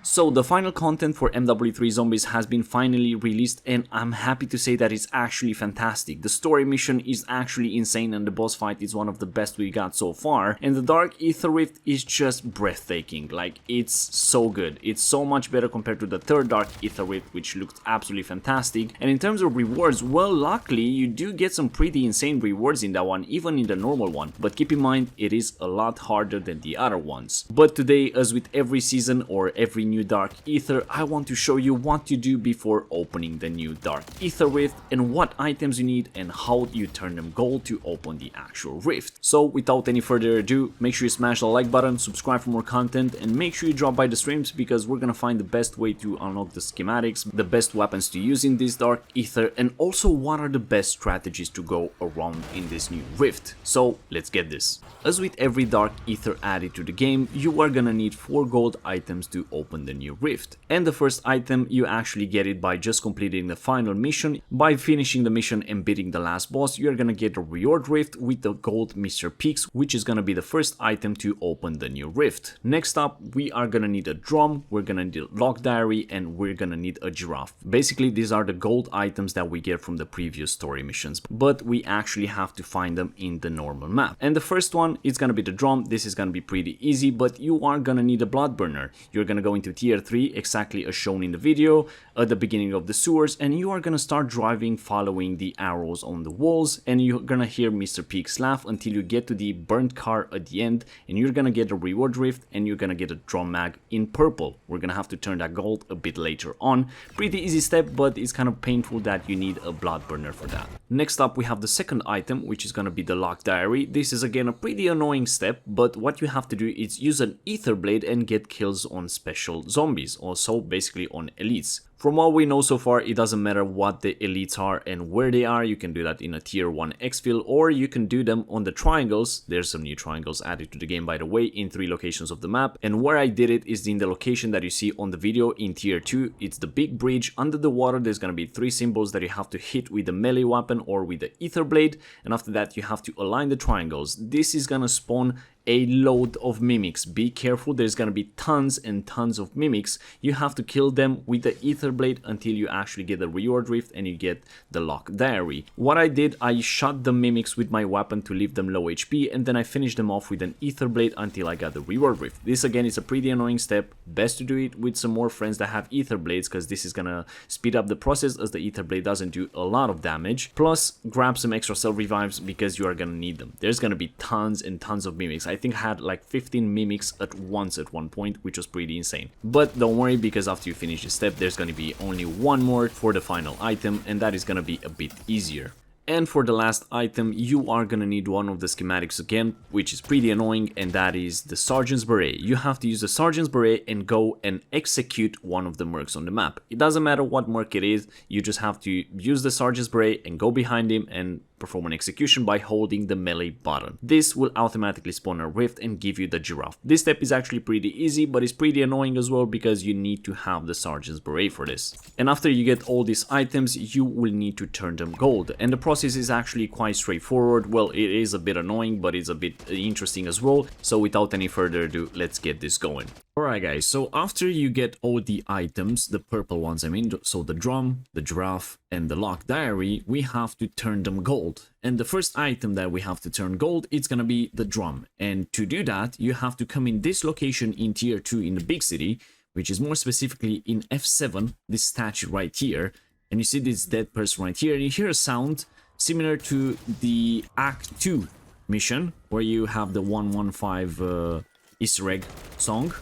So the final content for MW3 Zombies has been finally released, and I'm happy to say that it's actually fantastic. The story mission is actually insane and the boss fight is one of the best we got so far, and the Dark Aether Rift is just breathtaking. Like, it's so good. It's so much better compared to the third Dark Aether Rift, which looked absolutely fantastic. And in terms of rewards, well, luckily you do get some pretty insane rewards in that one, even in the normal one, but keep in mind it is a lot harder than the other ones. But today, as with every season or every new Dark Aether, I want to show you what to do before opening the new Dark Aether Rift and what items you need and how you turn them gold to open the actual rift. So without any further ado, make sure you smash the like button, subscribe for more content, and make sure you drop by the streams because we're gonna find the best way to unlock the schematics, the best weapons to use in this Dark Aether, and also what are the best strategies to go around in this new rift. So let's get this. As with every Dark Aether added to the game, you are gonna need 4 gold items to open the new rift. And the first item, you actually get it by just completing the final mission. By finishing the mission and beating the last boss, you're gonna get a reward rift with the gold Mr. Peaks, which is gonna be the first item to open the new rift. Next up, we are gonna need a drum, we're gonna need a log diary, and we're gonna need a giraffe. Basically, these are the gold items that we get from the previous story missions, but we actually have to find them in the normal map. And the first one is gonna be the drum. This is gonna be pretty easy, but you are gonna need a blood burner. You're gonna go into tier 3 exactly as shown in the video at the beginning of the sewers, and you are gonna start driving following the arrows on the walls, and you're gonna hear Mr. Peaks laugh until you get to the burnt car at the end, and you're gonna get a reward rift and you're gonna get a drum mag in purple. We're gonna have to turn that gold a bit later on. Pretty easy step, but it's kind of painful that you need a blood burner for that. Next up, we have the second item, which is gonna be the log diary. This is again a pretty annoying step, but what you have to do is use an ether blade and get kills on special zombies, also basically on elites. From what we know so far, it doesn't matter what the elites are and where they are. You can do that in a tier 1 exfil, or you can do them on the triangles. There's some new triangles added to the game, by the way, in 3 locations of the map. And where I did it is in the location that you see on the video in tier 2. It's the big bridge under the water. There's gonna be 3 symbols that you have to hit with the melee weapon or with the ether blade. And after that, you have to align the triangles. This is gonna spawn a load of mimics. Be careful, there's gonna be tons and tons of mimics. You have to kill them with the ether blade until you actually get the reward rift and you get the log diary. What I did, I shot the mimics with my weapon to leave them low HP, and then I finished them off with an ether blade until I got the reward rift. This again is a pretty annoying step. Best to do it with some more friends that have ether blades, because this is gonna speed up the process as the ether blade doesn't do a lot of damage. Plus, grab some extra cell revives because you are gonna need them. There's gonna be tons and tons of mimics. I think I had like 15 mimics at once at one point, which was pretty insane. But don't worry, because after you finish this step, there's gonna be only one more for the final item, and that is gonna be a bit easier. And for the last item, you are gonna need one of the schematics again, which is pretty annoying, and that is the Sergeant's Beret. You have to use the Sergeant's Beret and go and execute one of the mercs on the map. It doesn't matter what merc it is, you just have to use the Sergeant's Beret and go behind him and perform an execution by holding the melee button. This will automatically spawn a rift and give you the giraffe. This step is actually pretty easy, but it's pretty annoying as well because you need to have the Sergeant's Beret for this. And after you get all these items, you will need to turn them gold. And the process is actually quite straightforward. Well, it is a bit annoying, but it's a bit interesting as well. So without any further ado, let's get this going. Alright guys, so after you get all the items, the purple ones I mean, so the drum, the giraffe, and the log diary, we have to turn them gold. And the first item that we have to turn gold, it's gonna be the drum. And to do that, you have to come in this location in tier 2 in the big city, which is more specifically in F7, this statue right here. And you see this dead person right here, and you hear a sound similar to the Act 2 mission, where you have the 115 Easter egg song.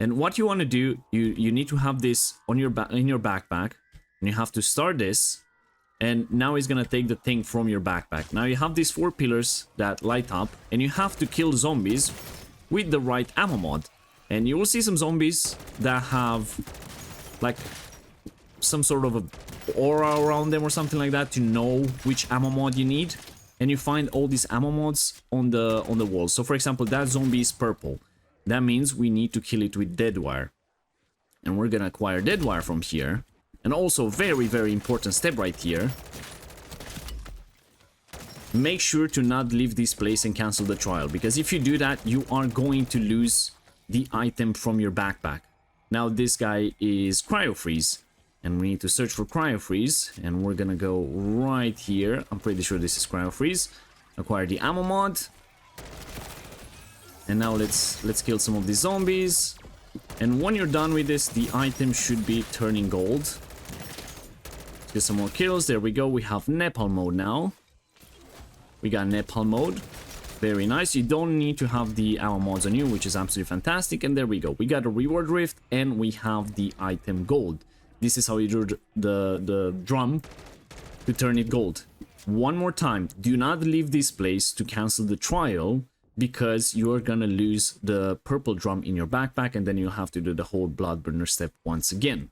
And what you want to do, you need to have this on your in your backpack, and you have to start this, and now it's gonna take the thing from your backpack. Now you have these 4 pillars that light up, and you have to kill zombies with the right ammo mod. And you will see some zombies that have like some sort of a aura around them or something like that to know which ammo mod you need. And you find all these ammo mods on the walls. So for example, that zombie is purple. That means we need to kill it with dead wire. And we're gonna acquire dead wire from here. And also, very, very important step right here. Make sure to not leave this place and cancel the trial, because if you do that, you are going to lose the item from your backpack. Now this guy is Cryo Freeze, and we need to search for Cryo Freeze, and we're gonna go right here. I'm pretty sure this is Cryo Freeze. Acquire the ammo mod. And now let's kill some of these zombies. And when you're done with this, the item should be turning gold. Let's get some more kills. There we go. We have Nepal mode now. We got Nepal mode. Very nice. You don't need to have the ammo mods on you, which is absolutely fantastic. And there we go. We got a reward rift, and we have the item gold. This is how you do the drum to turn it gold. One more time. Do not leave this place to cancel the trial, because you're gonna lose the purple drum in your backpack, and then you'll have to do the whole blood burner step once again.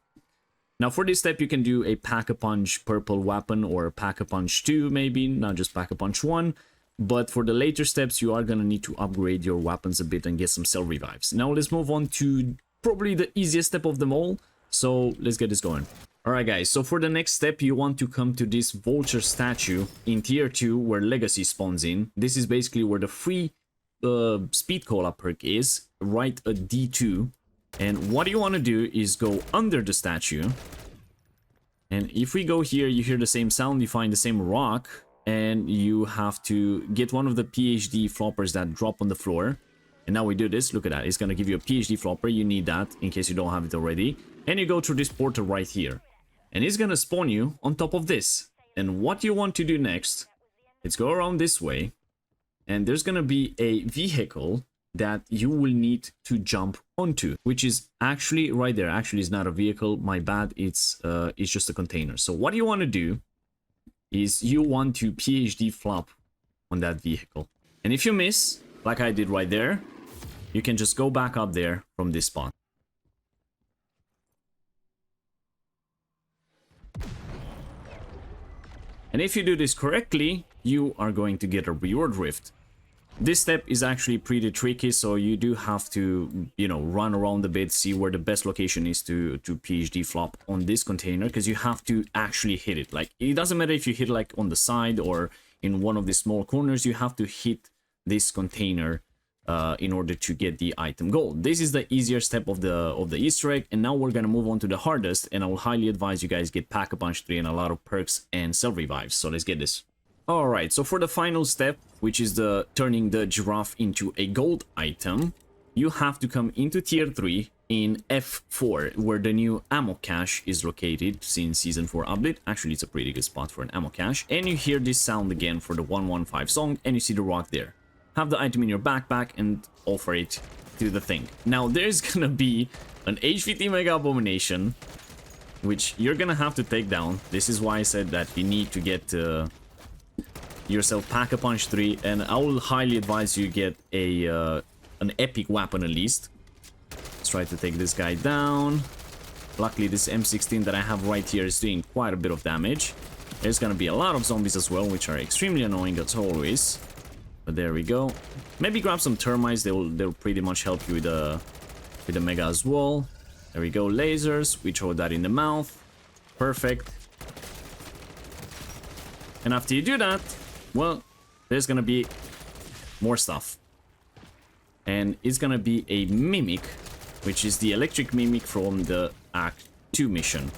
Now for this step you can do a pack-a-punch purple weapon, or pack-a-punch 2 maybe, not just pack-a-punch 1. But for the later steps you are gonna need to upgrade your weapons a bit and get some cell revives. Now let's move on to probably the easiest step of them all, so let's get this going. Alright guys, so for the next step you want to come to this vulture statue in tier 2 where legacy spawns in. This is basically where the free speed cola perk is, right at D2. And what you want to do is go under the statue, and if we go here you hear the same sound, you find the same rock, and you have to get one of the PhD floppers that drop on the floor. And now we do this, look at that, it's gonna give you a PhD flopper. You need that in case you don't have it already, and you go through this portal right here, and it's gonna spawn you on top of this. And what you want to do next is go around this way, and there's gonna be a vehicle that you will need to jump onto, which is actually right there. Actually, it's not a vehicle, my bad, it's just a container. So what you want to do is you want to PhD flop on that vehicle, and if you miss, like I did right there, you can just go back up there from this spot. And if you do this correctly, you are going to get a reward rift. This step is actually pretty tricky, so you do have to, you know, run around a bit, see where the best location is to PhD flop on this container, because you have to actually hit it. Like, it doesn't matter if you hit like on the side or in one of the small corners, you have to hit this container in order to get the item gold. This is the easier step of the Easter egg, and now we're gonna move on to the hardest, and I will highly advise you guys get Pack-a-Punch 3 and a lot of perks and cell revives. So let's get this. Alright, so for the final step, which is the turning the giraffe into a gold item, you have to come into tier 3 in F4, where the new ammo cache is located since season 4 update. Actually, it's a pretty good spot for an ammo cache. And you hear this sound again for the 115 song, and you see the rock there. Have the item in your backpack and offer it to the thing. Now, there's gonna be an HVT Mega Abomination, which you're gonna have to take down. This is why I said that you need to get yourself Pack-a-Punch 3, and I will highly advise you get a an epic weapon at least. Let's try to take this guy down. Luckily, this M16 that I have right here is doing quite a bit of damage. There's gonna be a lot of zombies as well, which are extremely annoying as always. But there we go. Maybe grab some termites, they'll pretty much help you with the mega as well. There we go, lasers, we throw that in the mouth. Perfect. And after you do that, well, there's gonna be more stuff. And it's gonna be a mimic, which is the electric mimic from the Act 2 mission,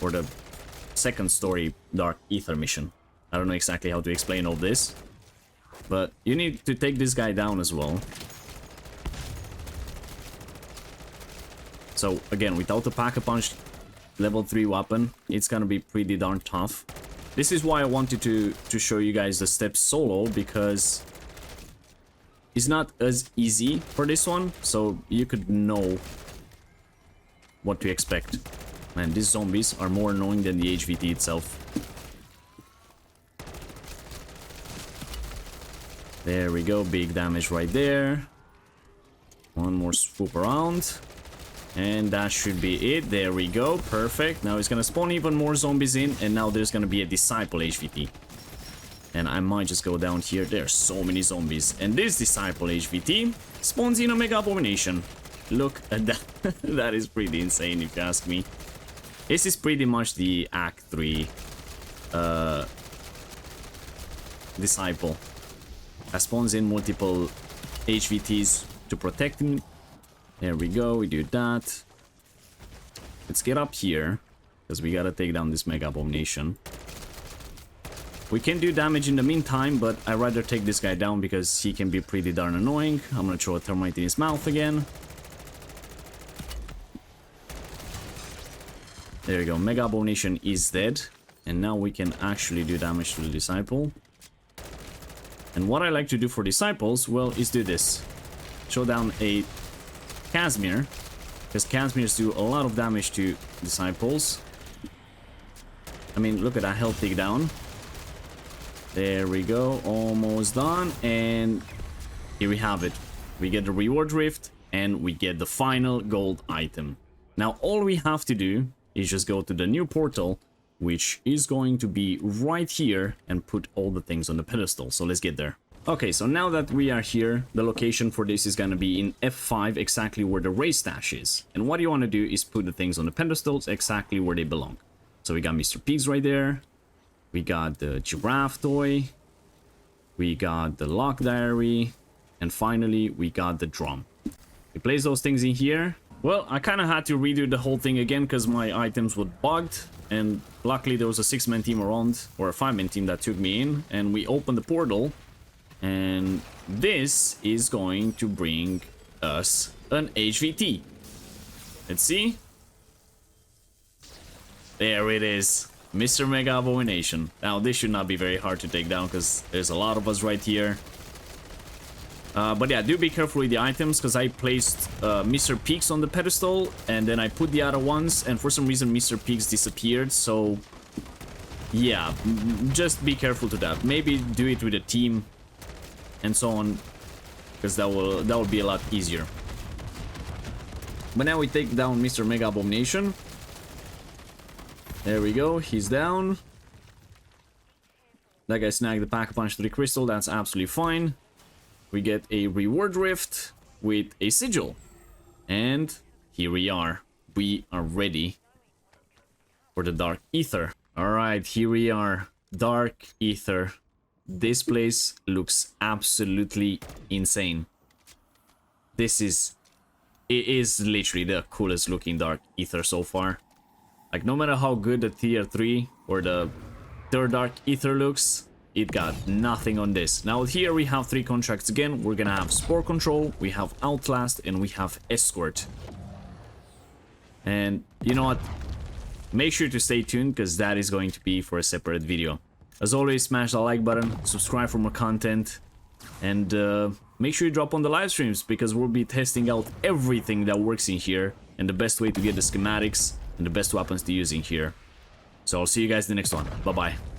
or the second story Dark Aether mission. I don't know exactly how to explain all this, but you need to take this guy down as well. So again, without the Pack-a-Punch level 3 weapon, it's gonna be pretty darn tough. This is why I wanted to show you guys the steps solo, because it's not as easy for this one, so you could know what to expect. Man, these zombies are more annoying than the HVT itself. There we go, big damage right there. One more swoop around. And that should be it. There we go, perfect. Now it's gonna spawn even more zombies in, and now there's gonna be a Disciple HVT. And I might just go down here. There's so many zombies. And this Disciple HVT spawns in a Mega Abomination. Look at that. That is pretty insane if you ask me. This is pretty much the Act 3 Disciple. That spawns in multiple HVTs to protect him. There we go, we do that. let's get up here, because we gotta take down this Mega Abomination. We can do damage in the meantime, but I'd rather take this guy down because he can be pretty darn annoying. I'm gonna throw a thermite in his mouth again. There we go, Mega Abomination is dead. And now we can actually do damage to the Disciple. And what I like to do for Disciples, well, is do this. Show down a Casimir, because Casimirs do a lot of damage to Disciples. I mean, look at that health take down. There we go, almost done, and here we have it. We get the reward rift, and we get the final gold item. Now, all we have to do is just go to the new portal, which is going to be right here, and put all the things on the pedestal. So let's get there. Okay, so now that we are here, the location for this is going to be in F5, exactly where the race stash is. And what you want to do is put the things on the pedestals exactly where they belong. So we got Mr. Pigs right there. We got the Giraffe toy. We got the Lock Diary. And finally, we got the drum. We place those things in here. Well, I kind of had to redo the whole thing again because my items were bugged. And luckily there was a 6-man team around, or a 5-man team that took me in. And we opened the portal. And this is going to bring us an HVT. Let's see. There it is. Mr. Mega Abomination. Now, this should not be very hard to take down because there's a lot of us right here. But yeah, do be careful with the items because I placed Mr. Peaks on the pedestal and then I put the other ones and for some reason Mr. Peaks disappeared. So yeah, just be careful to that. Maybe do it with a team and so on, because that will be a lot easier. But now we take down Mr. Mega Abomination. There we go, he's down. That guy snagged the Pack-a-Punch 3 crystal, that's absolutely fine. We get a reward rift with a sigil. And here we are. We are ready for the Dark Aether. Alright, here we are. Dark Aether. This place looks absolutely insane. It is literally the coolest looking Dark Aether so far. Like, no matter how good the tier 3 or the third Dark Aether looks, it got nothing on this. Now here we have 3 contracts again. We're gonna have Spore Control, we have Outlast, and we have Escort. And you know what? Make sure to stay tuned because that is going to be for a separate video. As always, smash the like button, subscribe for more content, and make sure you drop on the live streams because we'll be testing out everything that works in here and the best way to get the schematics and the best weapons to use in here. So I'll see you guys in the next one. Bye bye.